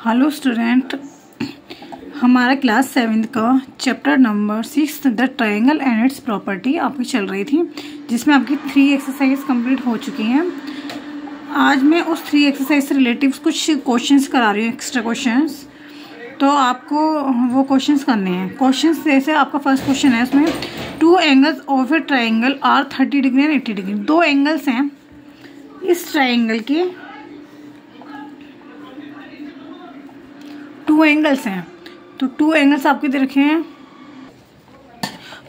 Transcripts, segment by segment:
Hello student, हमारा class 7 का chapter number 6 the triangle and it's property आपकी चल रही थी, जिसमें आपकी 3 एक्सरसाइज कंप्लीट हो चुकी हैं। आज मैं उस 3 एक्सरसाइज से रिलेटिव कुछ क्वेश्चंस करा रही हूँ, एक्स्ट्रा क्वेश्चंस। तो आपको वो क्वेश्चंस करने हैं। क्वेश्चंस जैसे आपका फर्स्ट क्वेश्चन है, उसमें 2 angles of a triangle are 30 degree and 80 degree. 2 angles हैं इस ट्राइंगल के, 2 एंगल्स हैं। तो 2 एंगल्स आपके दे रखे हैं।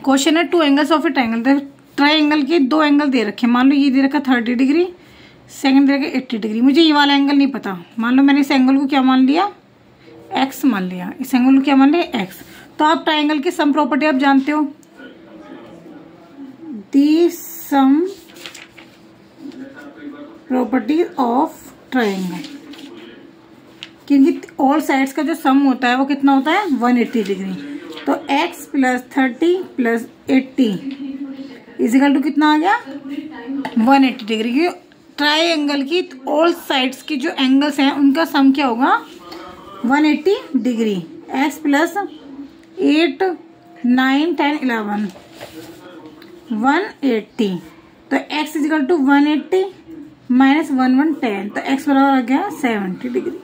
क्वेश्चन है 2 angles of a triangle. Triangle के 2 एंगल दे रखे हैं। मान लो ये दे रखा 30 डिग्री, सेकंड दे रखा 80 डिग्री। मुझे ये वाला एंगल नहीं पता। मान लो मैंने इस एंगल को क्या मान लिया, एक्स मान लिया। इस एंगल को क्या मान लिया, एक्स। तो आप ट्राइंगल की सम प्रॉपर्टी आप जानते हो, दी सम प्रॉपर्टी ऑफ ट्राइंगल, क्योंकि ऑल साइड्स का जो सम होता है वो कितना होता है, 180 डिग्री। तो x plus 30 plus 80 is equal to कितना आ गया, 180 डिग्री। ट्राइंगल की ऑल साइड्स की जो एंगल्स हैं उनका सम क्या होगा, 180 डिग्री। x plus 8 9 10 11 180। तो x इजिकल टू 180 माइनस 1 1 10। तो x बराबर आ गया 70 डिग्री।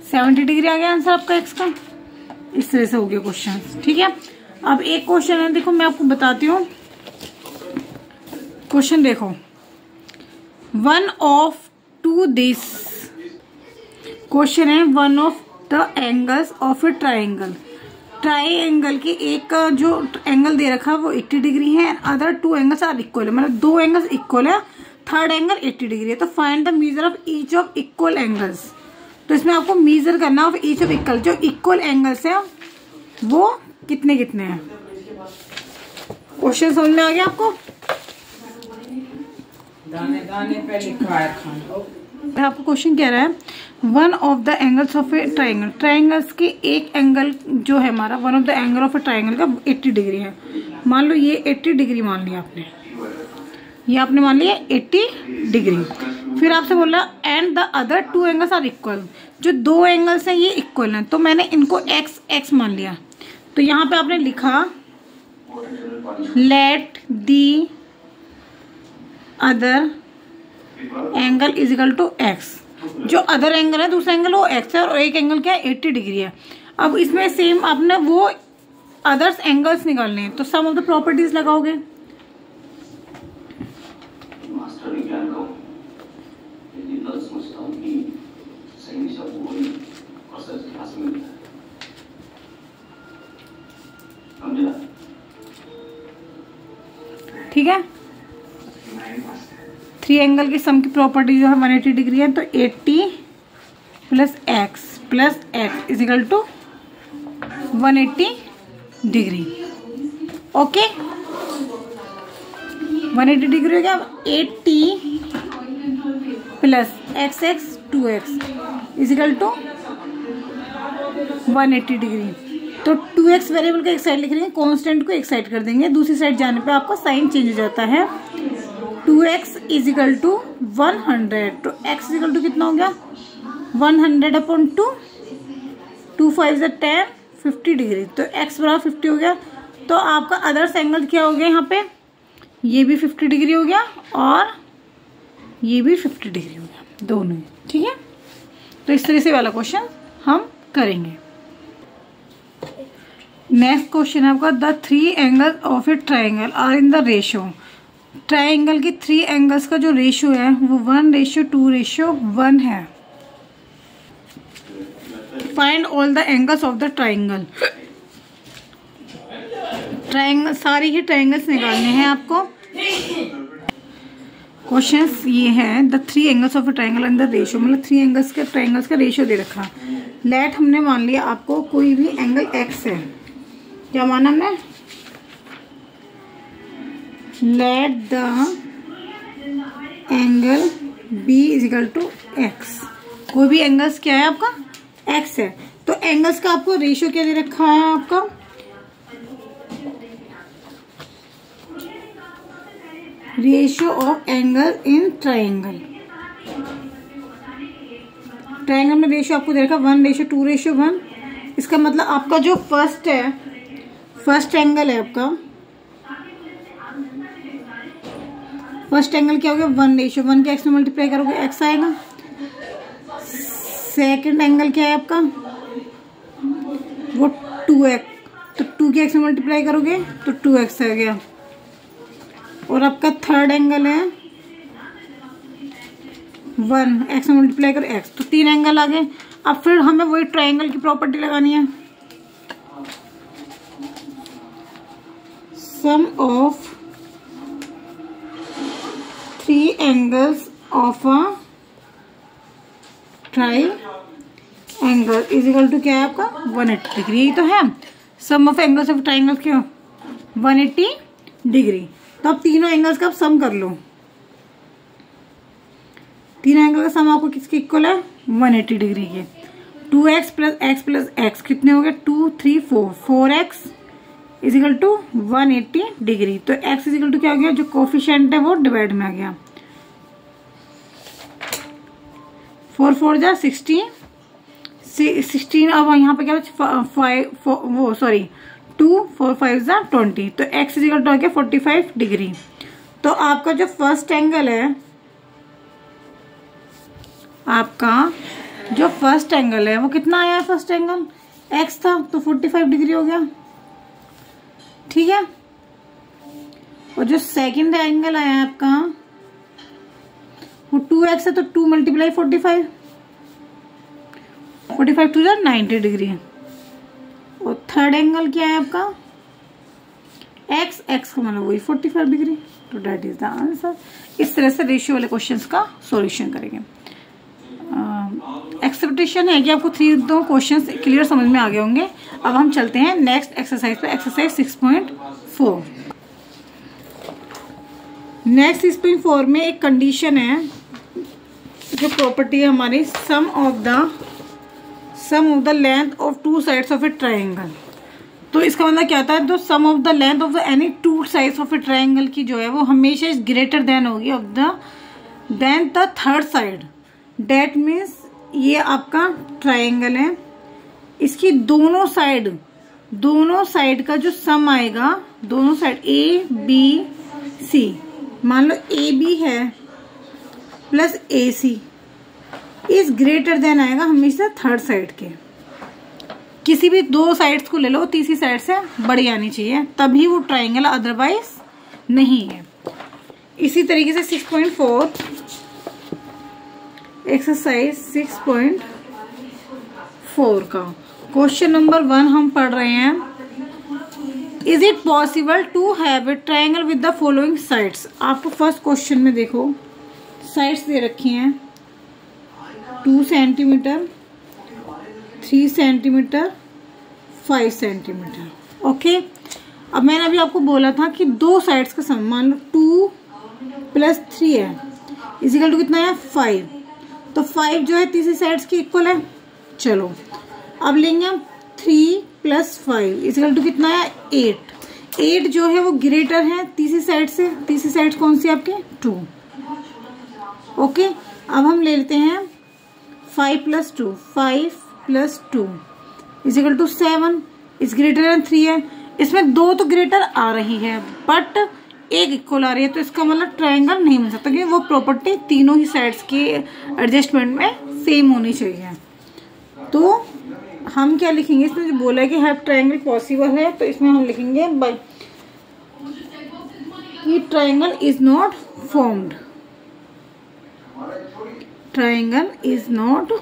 70 डिग्री आ गया आंसर आपका x का। इस तरह से हो गया क्वेश्चन, ठीक है। अब एक क्वेश्चन है, देखो मैं आपको बताती हूँ। क्वेश्चन देखो, one of two this, question है one of the angles of a triangle. Triangle के एक का जो एंगल दे रखा है वो 80 डिग्री है, अदर 2 एंगल्स आर इक्वल है। मतलब 2 एंगल्स इक्वल है, थर्ड एंगल 80 डिग्री है। तो find the measure of each of equal angles. तो इसमें आपको मेजर करना ऑफ ईच ऑफ इक्वल, जो इक्वल एंगल्स है वो कितने कितने हैं। क्वेश्चन समझ में आ गया आपको। दाने दाने पे लिखा है खाना। आपको क्वेश्चन कह रहा है one of the angles of a triangle. Triangles के एक एंगल जो है हमारा, one of the angle of a triangle का 80 डिग्री है। मान लो ये 80 डिग्री मान लिया आपने, ये आपने मान लिया 80 डिग्री। फिर आपसे बोला and the other 2 angles are equal. जो 2 एंगल्स हैं ये इक्वल हैं, तो मैंने इनको एक्स एक्स मान लिया। तो यहाँ पे आपने लिखा let the other angle is equal to x. जो अदर एंगल है, दूसरा एंगल वो एक्स है, और एक एंगल क्या है, 80 डिग्री है। अब इसमें सेम आपने वो अदर्स एंगल्स निकालने हैं, तो सम ऑफ द प्रॉपर्टीज लगाओगे। ठीक है, 3 एंगल की सम की प्रॉपर्टी जो है 180 डिग्री है। तो 80 plus x is equal to 180 degree. Okay, 180 degree हो गया। 80 plus x 2x is equal to 180 degree. तो 2x वेरिएबल को एक साइड लिख लेंगे, कांस्टेंट को एक साइड कर देंगे। दूसरी साइड जाने पे आपका साइन चेंज हो जाता है। 2x is equal to 100। तो x इज इक्वल टू कितना हो गया, 100/2। 2 5 10 50 डिग्री। तो x बराबर 50 हो गया। तो आपका अदर्स एंगल क्या हो गया, यहाँ पे ये भी 50 डिग्री हो गया और ये भी 50 डिग्री हो गया, दोनों। ठीक है, तो इस तरह से वाला क्वेश्चन हम करेंगे। नेक्स्ट क्वेश्चन है आपका, the 3 angles of a triangle are in the ratio. Triangle के 3 एंगल्स का जो रेशियो है वो 1:2:1 है। Find all the angles of the triangle. Triangle, सारी ही ट्राइंगल्स निकालने हैं आपको। क्वेश्चंस ये है, the 3 angles of a triangle and the ratio. मतलब 3 एंगल्स के ट्राइंगल्स का रेशियो दे रखा। लेट हमने मान लिया आपको कोई भी एंगल एक्स है। क्या माना हमने, let the angle B is equal to x. कोई भी एंगल्स क्या है आपका, एक्स है। तो एंगल्स का आपको रेशियो क्या दे रखा है, आपका ratio of angle in triangle. Triangle में रेशियो आपको दे रखा 1:2:1। इसका मतलब आपका जो फर्स्ट एंगल है आपका, फर्स्ट एंगल क्या हो गया 1:1 के एक्स में मल्टीप्लाई करोगे एक्स आएगा। सेकंड एंगल क्या है आपका वो 2x, तो 2 के एक्स में मल्टीप्लाई करोगे तो 2x आ गया। और आपका थर्ड एंगल है 1 एक्स में मल्टीप्लाई करो x, तो 3 एंगल आ गए। अब फिर हमें वही ट्रायंगल की प्रॉपर्टी लगानी है, sum of 3 angles of a triangle is equal to क्या है आपका 180 डिग्री। यही तो है sum of angles of triangle, क्यों 180 डिग्री। तो अब तीनों एंगल्स का सम कर लो, तीनों एंगल का सम आपको किसके इक्वल है 180 डिग्री के। 2x plus x plus x कितने हो गए 2 3 4, 4x is equal to 180 degree. तो x इज इक्वल टू क्या हो गया, जो कोफिशिएंट है वो डिवाइड में आ गया, 4 4 जा 16। अब यहाँ पे क्या बचा 2 4 5 जा 20, तो x इज इक्वल टू आ गया 45 डिग्री। तो आपका जो फर्स्ट एंगल है, आपका जो फर्स्ट एंगल है वो कितना आया है, फर्स्ट एंगल x था तो 45 डिग्री हो गया, ठीक है। और जो सेकंड एंगल आया है आपका वो 2x है, तो 2 मल्टीप्लाई 45 2 जा 90 डिग्री। और थर्ड एंगल क्या है आपका x का मतलब वही 45 डिग्री। तो दैट इज द आंसर। इस तरह से रेशियो वाले क्वेश्चंस का सॉल्यूशन करेंगे। एक्सपेक्टेशन है कि आपको 3 क्वेश्चंस क्लियर समझ में आ गए होंगे। अब हम चलते हैं नेक्स्ट एक्सरसाइज पे, एक्सरसाइज 6.4। नेक्स्ट 6.4 में एक कंडीशन है, जो प्रॉपर्टी है हमारी sum of the length of 2 sides of a triangle. तो इसका मतलब क्या आता है, तो sum of the length of any 2 sides of a triangle की जो है वो हमेशा ग्रेटर देन होगी than the third side. That means ये आपका ट्रायंगल है, इसकी दोनों साइड का जो सम आएगा, दोनों साइड A B C, मान लो AB है plus AC is greater then आएगा हमेशा थर्ड साइड के। किसी भी 2 साइड्स को ले लो, तीसरी साइड से बड़ी आनी चाहिए, तभी वो ट्रायंगल, अदरवाइज नहीं है। इसी तरीके से 6.4 एक्सरसाइज 6.4 का क्वेश्चन नंबर 1 हम पढ़ रहे हैं। Is it possible to have a triangle with the following sides. आपको फर्स्ट क्वेश्चन में देखो साइड्स दे रखी हैं 2 सेंटीमीटर, 3 सेंटीमीटर, 5 सेंटीमीटर। ओके, अब मैंने अभी आपको बोला था कि 2 साइड्स का सम, मान लो 2 + 3 है इजिकल टू कितना है 5, तो 5 जो है तीसरी साइड्स की इक्वल है। चलो अब लेंगे हम 3 + 5 इजिकल टू कितना है 8। 8 जो है वो ग्रेटर है तीसरी साइड से। तीसरी साइड कौन सी आपके 2। ओके, अब हम ले लेते हैं 5 + 2, 5 + 2 is equal to 7 is greater than 3 है। इसमें 2 तो ग्रेटर आ रही है बट 1 इक्वल आ रही है, तो इसका मतलब ट्रायंगल नहीं बन सकता, क्योंकि वो प्रॉपर्टी तीनों ही साइड्स की एडजस्टमेंट में सेम होनी चाहिए। तो हम क्या लिखेंगे, इसमें जो बोला है कि हैव ट्रायंगल पॉसिबल है, तो इसमें हम लिखेंगे बाय कि triangle is not formed. Triangle is not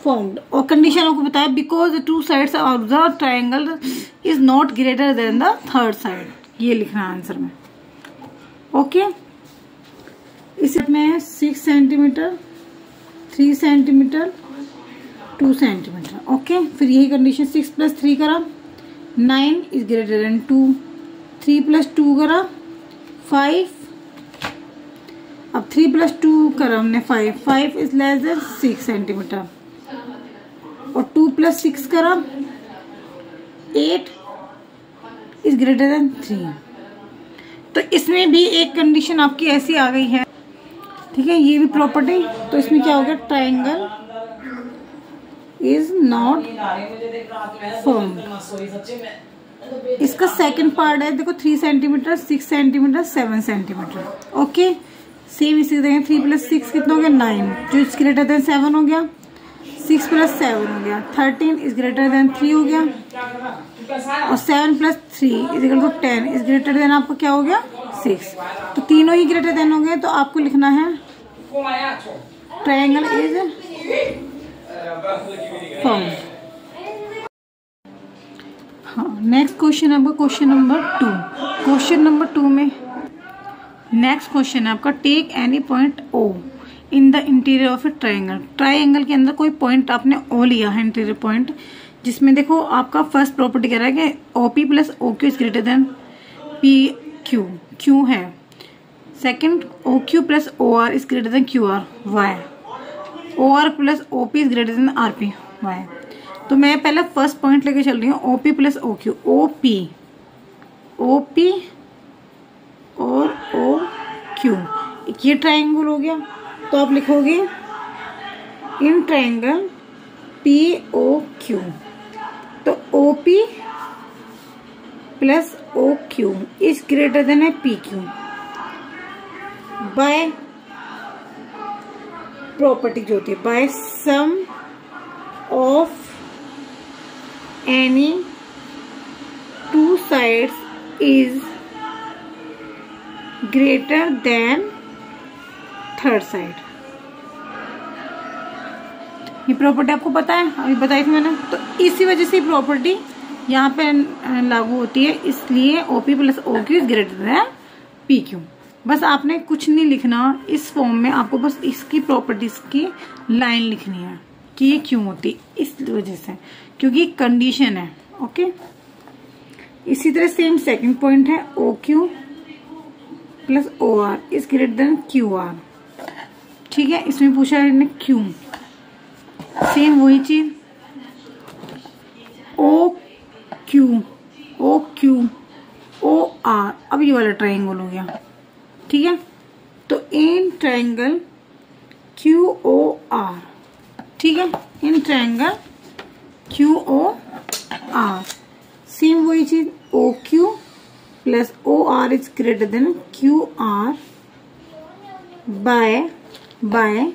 formed. और कंडीशन आपको बताया because the 2 sides of the triangle is not greater than the third side. ये लिखना है आंसर में। ओके, इसमें 6 सेंटीमीटर, 3 सेंटीमीटर, 2 सेंटीमीटर। ओके, फिर यही कंडीशन 6 + 3 करा 9 इज ग्रेटर देन 2, 3 + 2 करा 5, अब 3 + 2 करा हमने 5, 5 इज लेस देन 6 सेंटीमीटर, और 2 + 6 करा 8 इज ग्रेटर देन 3। तो इसमें भी एक कंडीशन आपकी ऐसी आ गई है ठीक है, ये भी प्रॉपर्टी। तो इसमें क्या हो गया, ट्राइंगल इज नॉट फॉर्म। इसका सेकंड पार्ट है, देखो 3 centimetre, 6 centimetre, 7 centimetre. Okay, same इसी देंगे। 3 + 6 कितना हो गया, 9, जो इज ग्रेटर देन 7 हो गया। 6 + 7 हो गया 13, इज ग्रेटर देन 3 हो गया। और 7 + 3 = 10, इज ग्रेटर देन आपका क्या हो गया, 6। तो तीनों ही ग्रेटर देन हो गए। तो आपको लिखना है ट्रायंगल इज फॉर्म। हाँ, नेक्स्ट क्वेश्चन आपका क्वेश्चन नंबर 2। क्वेश्चन नंबर 2 में नेक्स्ट क्वेश्चन है आपका, take any point O in the interior of a triangle. Triangle के अंदर कोई पॉइंट आपने O लिया है, इंटीरियर पॉइंट, जिसमें देखो आपका फर्स्ट प्रॉपर्टी कह रहा है कि OP + OQ is greater than PQ, Q है। Second, OQ + OR is greater than QR, Y। OR + OP is greater than RP, Y। तो मैं पहले फर्स्ट पॉइंट लेके चल रही हूँ, OP + OQ। OP और OQ, ये ट्रायंगल हो गया। तो आप लिखोगे इन ट्रायंगल POQ। तो OP + OQ is greater than PQ by property जो होती है, by sum of any 2 sides is greater than third side. ये प्रॉपर्टी आपको पता है, अभी बताई थी मैंने। तो इसी वजह से प्रॉपर्टी यहाँ पे लागू होती है, इसलिए OP + OQ is greater than PQ। बस आपने कुछ नहीं लिखना इस फॉर्म में, आपको बस इसकी प्रॉपर्टीज की लाइन लिखनी है कि ये क्यों होती, इस वजह से, क्योंकि कंडीशन है। ओके, इसी तरह सेम सेकंड पॉइंट है, OQ + OR is greater than QR। ठीक है, इसमें पूछा है इन्हें क्यों, सेम वही चीज। OQ OR, अब ये वाला ट्रायंगल हो गया। ठीक है, तो इन ट्रायंगल QOR, ठीक है, इन ट्रायंगल QOR सेम वही चीज, OQ + OR is greater than QR by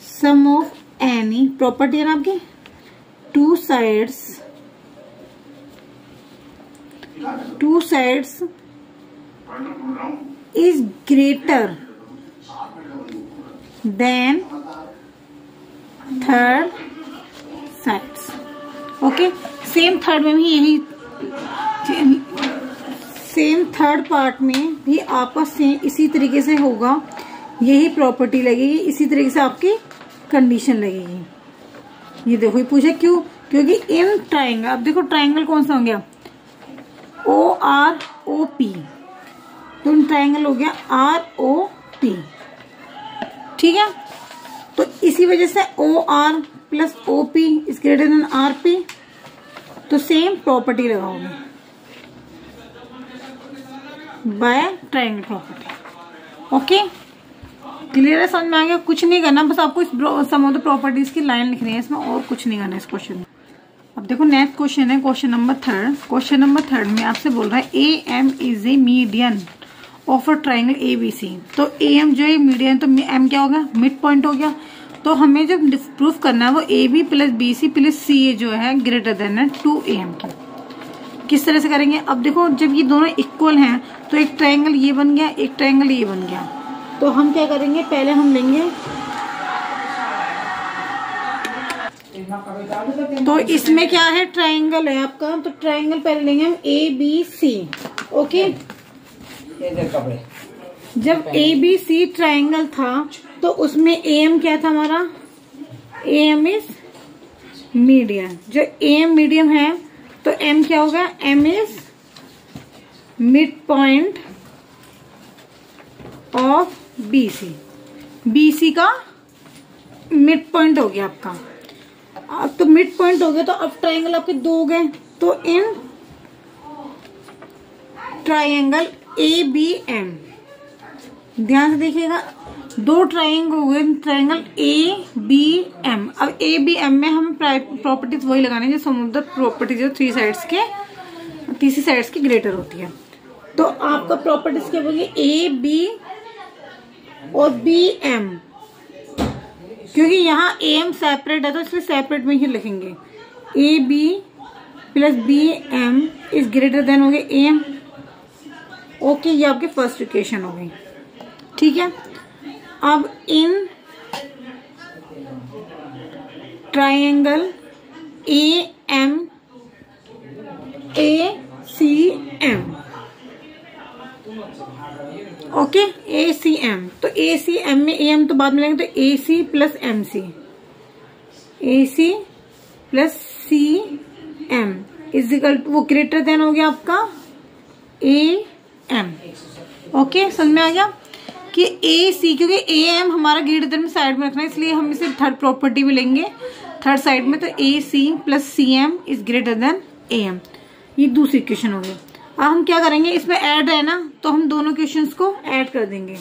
sum of any, property है ना आपकी, 2 sides is greater than third sides. Okay, same third में भी यही, सेम थर्ड पार्ट में भी आपका सेम इसी तरीके से होगा, यही प्रॉपर्टी लगेगी, इसी तरीके से आपकी कंडीशन लगेगी। ये देखो, ये पूछे क्यों, क्योंकि इन ट्रायंगल, अब देखो ट्रायंगल कौन सा हो गया, OROP, तो इन ट्रायंगल हो गया ROP। ठीक है, तो इसी वजह से OR + OP is greater than RP, तो सेम प्रॉपर्टी लगाओगे by triangle property. Okay, clear है, समझ में आ गया। कुछ नहीं करना, बस आपको इस सम ऑफ द प्रॉपर्टीज की लाइन लिखनी है इसमें, और कुछ नहीं करना इस क्वेश्चन में। अब देखो नेक्स्ट क्वेश्चन है क्वेश्चन नंबर 3। क्वेश्चन नंबर 3 में आपसे बोल रहा है AM is a median of a triangle ABC। तो AM जो है मीडियन, तो M क्या होगा, मिड पॉइंट हो गया। तो हमें जब प्रूफ करना है वो AB + BC + CA जो है ग्रेटर देन है 2AM की। किस तरह से करेंगे, अब देखो जब ये दोनों इक्वल हैं तो एक ट्रायंगल ये बन गया, एक ट्रायंगल ये बन गया। तो हम क्या करेंगे, पहले हम लेंगे, तो इसमें क्या है, ट्रायंगल है आपका, तो ट्रायंगल पहले लेंगे हम ABC। ओके, जब ABC ट्रायंगल था तो उसमें AM क्या था हमारा, AM इज मीडियम। जो AM मीडियम है तो M क्या होगा, M is mid point of BC। BC का मिड पॉइंट हो गया आपका। अब तो मिड पॉइंट हो गया, तो अब ट्रायंगल आपके 2 हो गए। तो इन ट्रायंगल ABM ध्यान से देखिएगा, दो ट्राइंगल हुए, ट्राइंगल ABM। अब ABM में हमें प्रॉपर्टीज वही लगानी है जो समुद्र प्रॉपर्टीज जो तीसरी साइड्स की ग्रेटर होती है। तो आपका प्रॉपर्टीज क्या बोलिए, AB और BM, क्योंकि यहाँ AM सेपरेट है तो इसलिए सेपरेट में ही लिखेंगे। AB plus BM is greater than हो गए AM। ओके, ये आपकी फर्स्ट इक्वेशन हो गई। ठीक है, अब in triangle ACM, okay, ACM, तो ACM में AM तो बाद में लेंगे, तो AC plus MC, AC plus CM is equal to, वो ग्रेटर देन हो गया आपका AM। ओके, समझ में आ गया कि AC, क्योंकि AM हमारा ग्रेटर देन में साइड में रखना है, इसलिए हम इसे थर्ड प्रॉपर्टी में लेंगे, थर्ड साइड में, तो AC plus CM is greater then AM। ये दूसरी इक्वेशन हो गई। अब हम क्या करेंगे, इसमें ऐड है ना, तो हम दोनों इक्वेशंस को ऐड कर देंगे।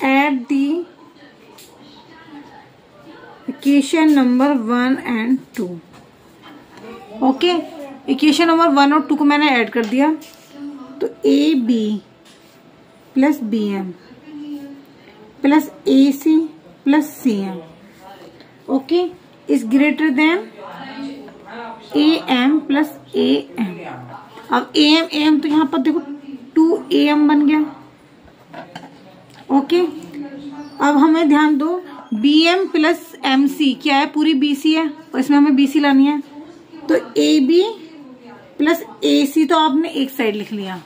Add the equation number 1 and 2। Okay, equation number 1 और 2 को मैंने ऐड कर दिया, तो AB plus BM plus AC plus CM, okay, is greater then AM plus AM। अब AM तो यहाँ पर देखो 2AM बन गया। ओके, अब हमें ध्यान दो, BM प्लस MC क्या है, पूरी BC है, और इसमें हमें BC लानी है, तो AB प्लस AC तो आपने एक साइड लिख लिया।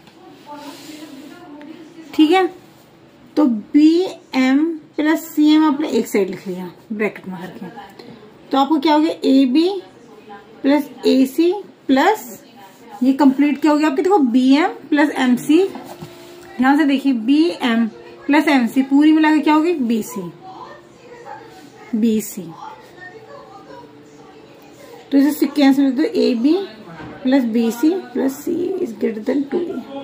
ठीक है, तो BM प्लस CM आपने एक साइड लिख लिया ब्रैकेट में करके, तो आपको क्या हो गया, AB प्लस AC प्लस, ये कंप्लीट क्या हो गया आपके, देखो BM प्लस MC, ध्यान से देखिए, BM प्लस MC पूरी मिला के क्या होगी, BC। तो इसे सिक्वेंस में लिख दो, AB plus BC plus C is greater then 2A।